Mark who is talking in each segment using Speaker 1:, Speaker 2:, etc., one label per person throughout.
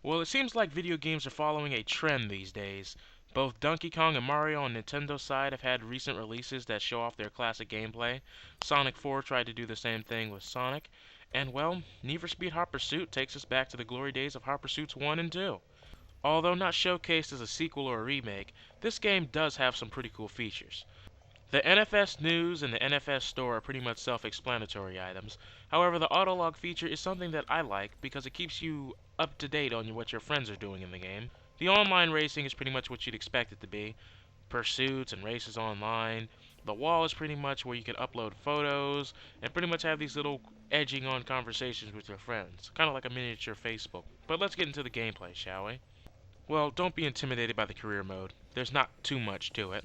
Speaker 1: Well, it seems like video games are following a trend these days. Both Donkey Kong and Mario on Nintendo's side have had recent releases that show off their classic gameplay. Sonic 4 tried to do the same thing with Sonic. And well, Need for Speed Hot Pursuit takes us back to the glory days of Hot Pursuits 1 and 2. Although not showcased as a sequel or a remake, this game does have some pretty cool features. The NFS News and the NFS Store are pretty much self-explanatory items. However, the autolog feature is something that I like because it keeps you up to date on what your friends are doing in the game. The online racing is pretty much what you'd expect it to be. Pursuits and races online. The wall is pretty much where you can upload photos and pretty much have these little edging on conversations with your friends. Kind of like a miniature Facebook. But let's get into the gameplay, shall we? Well, don't be intimidated by the career mode. There's not too much to it.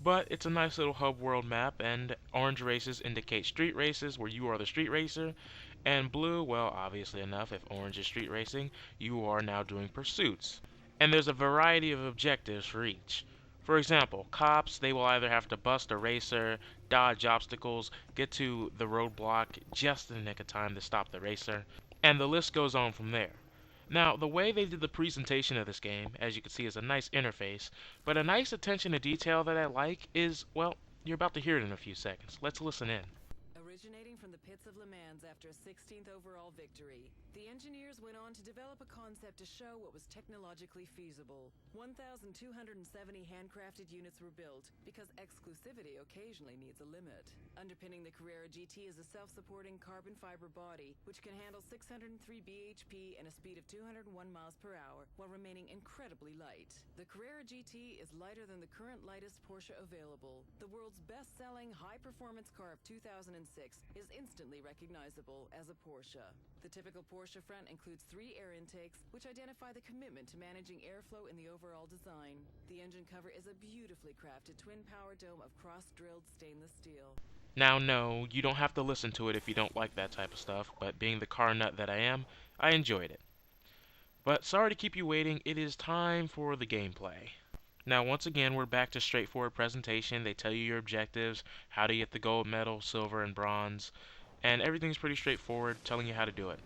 Speaker 1: But it's a nice little hub world map, and orange races indicate street races where you are the street racer, and blue, well, obviously enough, if orange is street racing, you are now doing pursuits. And there's a variety of objectives for each. For example, cops, they will either have to bust a racer, dodge obstacles, get to the roadblock just in the nick of time to stop the racer, and the list goes on from there. Now, the way they did the presentation of this game, as you can see, is a nice interface, but a nice attention to detail that I like is, well, you're about to hear it in a few seconds. Let's listen in.
Speaker 2: Originating from the pits of Le Mans after a 16th overall victory, the engineers went on to develop a concept to show what was technologically feasible. 1,270 handcrafted units were built because exclusivity occasionally needs a limit. Underpinning the Carrera GT is a self-supporting carbon fiber body which can handle 603 bhp and a speed of 201 miles per hour while remaining incredibly light. The Carrera GT is lighter than the current lightest Porsche available. The world's best-selling high-performance car of 2006 is instantly recognizable as a Porsche. The typical Porsche front includes 3 air intakes, which identify the commitment to managing airflow in the overall design. The engine cover is a beautifully crafted twin-power dome of cross-drilled stainless steel.
Speaker 1: Now, no, you don't have to listen to it if you don't like that type of stuff, but being the car nut that I am, I enjoyed it. But sorry to keep you waiting, it is time for the gameplay. Now, once again, we're back to straightforward presentation. They tell you your objectives, how to get the gold medal, silver, and bronze, and everything's pretty straightforward, telling you how to do it.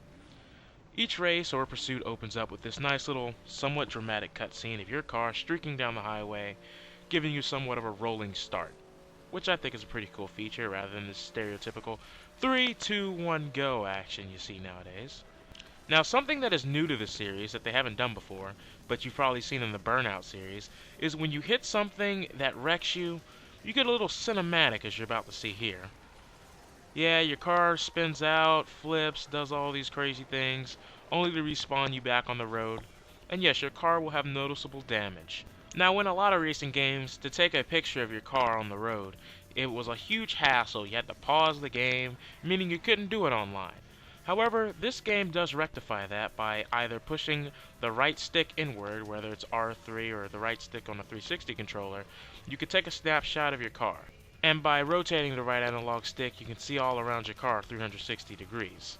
Speaker 1: Each race or pursuit opens up with this nice little, somewhat dramatic cutscene of your car streaking down the highway, giving you somewhat of a rolling start, which I think is a pretty cool feature rather than this stereotypical 3, 2, 1, go action you see nowadays. Now, something that is new to the series that they haven't done before, but you've probably seen in the Burnout series, is when you hit something that wrecks you, you get a little cinematic as you're about to see here. Yeah, your car spins out, flips, does all these crazy things, only to respawn you back on the road. And yes, your car will have noticeable damage. Now, in a lot of racing games, to take a picture of your car on the road, it was a huge hassle. You had to pause the game, meaning you couldn't do it online. However, this game does rectify that by either pushing the right stick inward, whether it's R3 or the right stick on a 360 controller, you can take a snapshot of your car. And by rotating the right analog stick, you can see all around your car 360 degrees.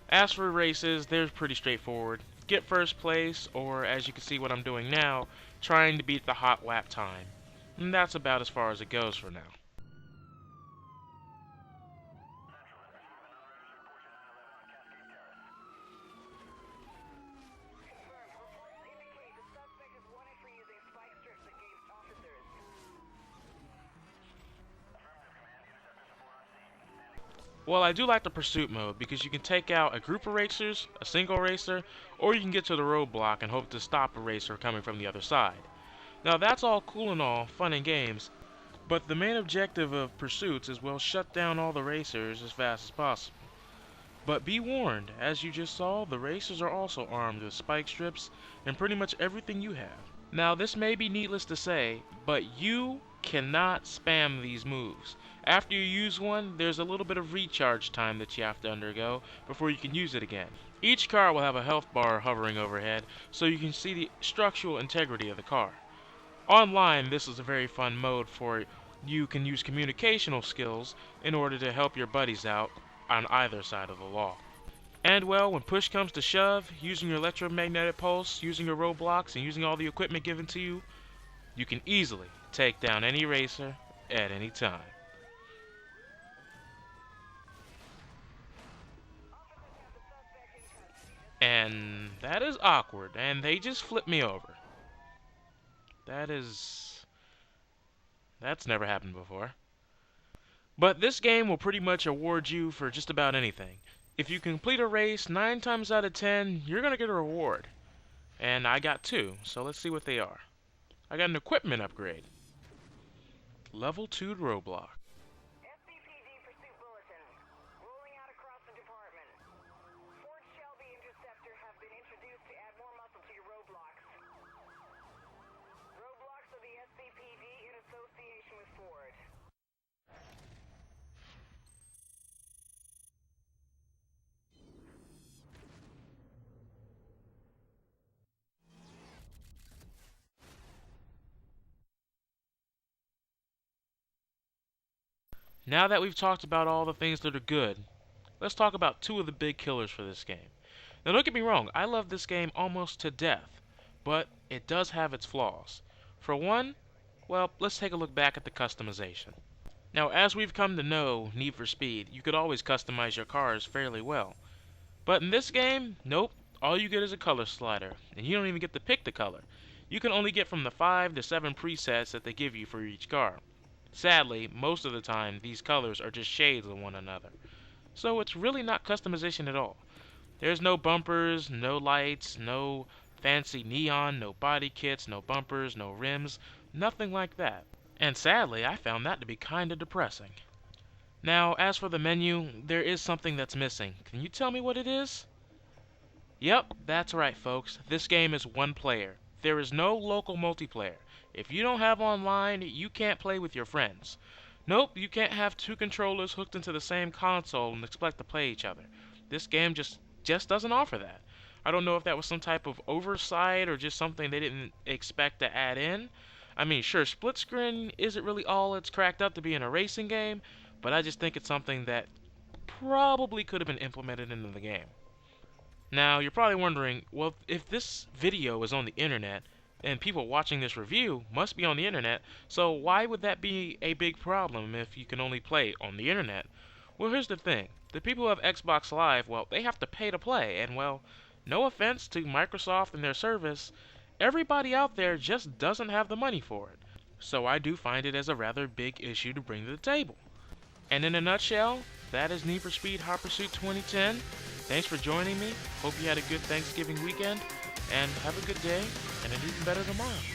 Speaker 1: As for races, they're pretty straightforward. Get first place, or as you can see what I'm doing now, trying to beat the hot lap time. And that's about as far as it goes for now. Well, I do like the pursuit mode because you can take out a group of racers, a single racer, or you can get to the roadblock and hope to stop a racer coming from the other side. Now that's all cool and all, fun and games, but the main objective of pursuits is, well, shut down all the racers as fast as possible. But be warned, as you just saw, the racers are also armed with spike strips and pretty much everything you have. Now this may be needless to say, but you cannot spam these moves. After you use one, there's a little bit of recharge time that you have to undergo before you can use it again. Each car will have a health bar hovering overhead so you can see the structural integrity of the car. Online, this is a very fun mode for you can use communicational skills in order to help your buddies out on either side of the law. And well, when push comes to shove, using your electromagnetic pulse, using your roadblocks, and using all the equipment given to you, you can easily take down any racer at any time. And that is awkward, and they just flipped me over. That's never happened before. But this game will pretty much award you for just about anything. If you complete a race, 9 times out of 10, you're going to get a reward. And I got 2, so let's see what they are. I got an equipment upgrade. Level 2 roadblock.
Speaker 3: SCPD pursuit bulletin. Rolling out across the department. Ford Shelby Interceptor have been introduced to add more muscle to your roadblocks. Roadblocks of the SCPD in association with Ford.
Speaker 1: Now that we've talked about all the things that are good, let's talk about 2 of the big killers for this game. Now don't get me wrong, I love this game almost to death, but it does have its flaws. For one, well, let's take a look back at the customization. Now as we've come to know Need for Speed, you could always customize your cars fairly well. But in this game, nope, all you get is a color slider, and you don't even get to pick the color. You can only get from the 5 to 7 presets that they give you for each car. Sadly, most of the time, these colors are just shades of one another. So it's really not customization at all. There's no bumpers, no lights, no fancy neon, no body kits, no bumpers, no rims, nothing like that. And sadly, I found that to be kinda depressing. Now, as for the menu, there is something that's missing. Can you tell me what it is? Yep, that's right, folks. This game is one player. There is no local multiplayer. If you don't have online, you can't play with your friends. Nope, you can't have 2 controllers hooked into the same console and expect to play each other. This game just doesn't offer that. I don't know if that was some type of oversight or just something they didn't expect to add in. I mean, sure, split screen isn't really all it's cracked up to be in a racing game, but I just think it's something that probably could have been implemented into the game. Now, you're probably wondering, well, if this video is on the internet, and people watching this review must be on the internet, so why would that be a big problem if you can only play on the internet? Well, here's the thing. The people who have Xbox Live, well, they have to pay to play, and well, no offense to Microsoft and their service, everybody out there just doesn't have the money for it. So I do find it as a rather big issue to bring to the table. And in a nutshell, that is Need for Speed Hot Pursuit 2010. Thanks for joining me. Hope you had a good Thanksgiving weekend, and have a good day and an even better tomorrow.